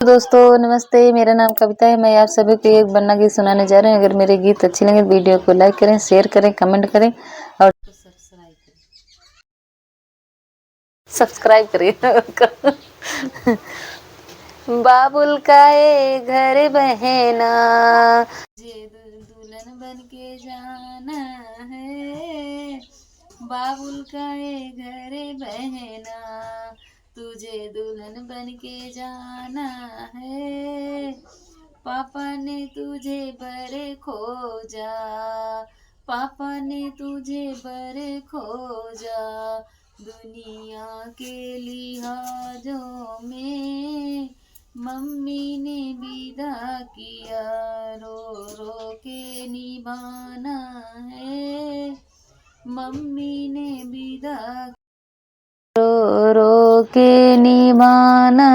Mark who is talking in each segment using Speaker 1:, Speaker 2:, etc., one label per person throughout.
Speaker 1: दोस्तों नमस्ते, मेरा नाम कविता है। मैं आप सभी को एक बन्ना गीत सुनाने जा रहे हैं। अगर मेरे गीत अच्छे लगे तो वीडियो को लाइक करें, शेयर करें, कमेंट करें और सब्सक्राइब करें। बाबुल का ये घर बहना, मुझे दुल्हन बन के जाना है। बाबुल का ये घर बहना, तुझे दुल्हन बन के जाना है। पापा ने तुझे बड़े खोजा, पापा ने तुझे बड़े खोजा, दुनिया के लिहाजों में मम्मी ने विदा किया। रो रो के निभाना है, मम्मी ने विदा रो रो के निभाना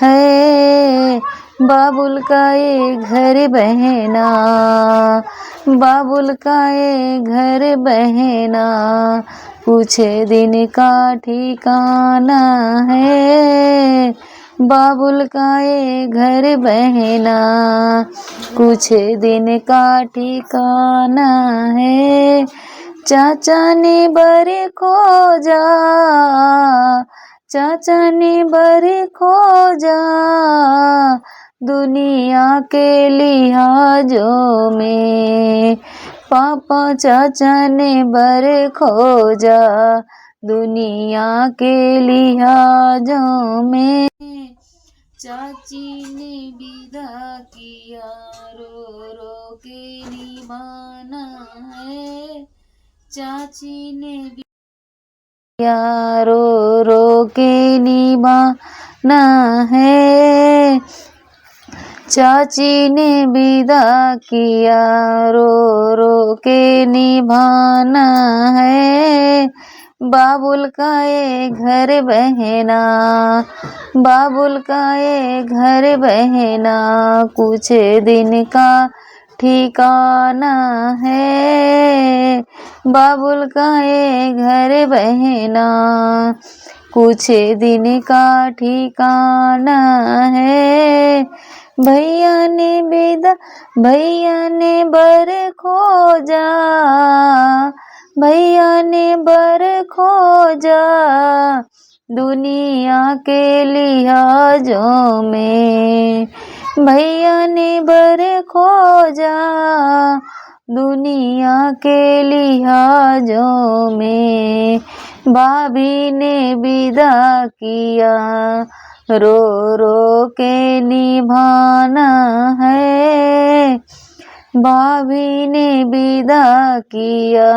Speaker 1: है। बाबुल का ये घर बहना, बाबुल का ये घर बहना, कुछ दिन का ठिकाना है। बाबुल का ये घर बहना, कुछ दिन का ठिकाना है। चाचा ने बड़े खोजा, चाचा ने बड़े खोजा, दुनिया के लिहाजों में। पापा चाचा ने बड़े खोजा, दुनिया के लिहाजों में। चाची ने विदा किया, रो रो के निभाना है। चाची ने रो रो के निभाना है। चाची ने विदा किया, रो रो के निभाना है। बाबुल का ये घर बहना, बाबुल का ये घर बहना, कुछ दिन का ठिकाना है। बाबुल का ये घर बहना, कुछ दिन का ठिकाना है। भैया ने विदा, भैया ने बर खोजा, भैया ने बर खोजा, दुनिया के लिहाजों में। भैया ने बर खोजा, दुनिया के लिहाजों में। भाभी ने विदा किया, रो रो के निभाना है। भाभी ने विदा किया,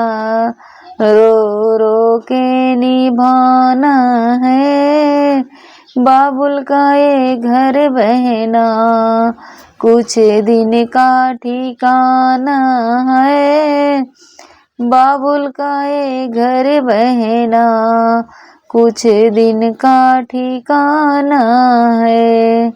Speaker 1: रो रो के निभाना है। बाबुल का ये घर बहना, कुछ दिन का ठिकाना है। बाबुल का ये घर बहना, कुछ दिन का ठिकाना है।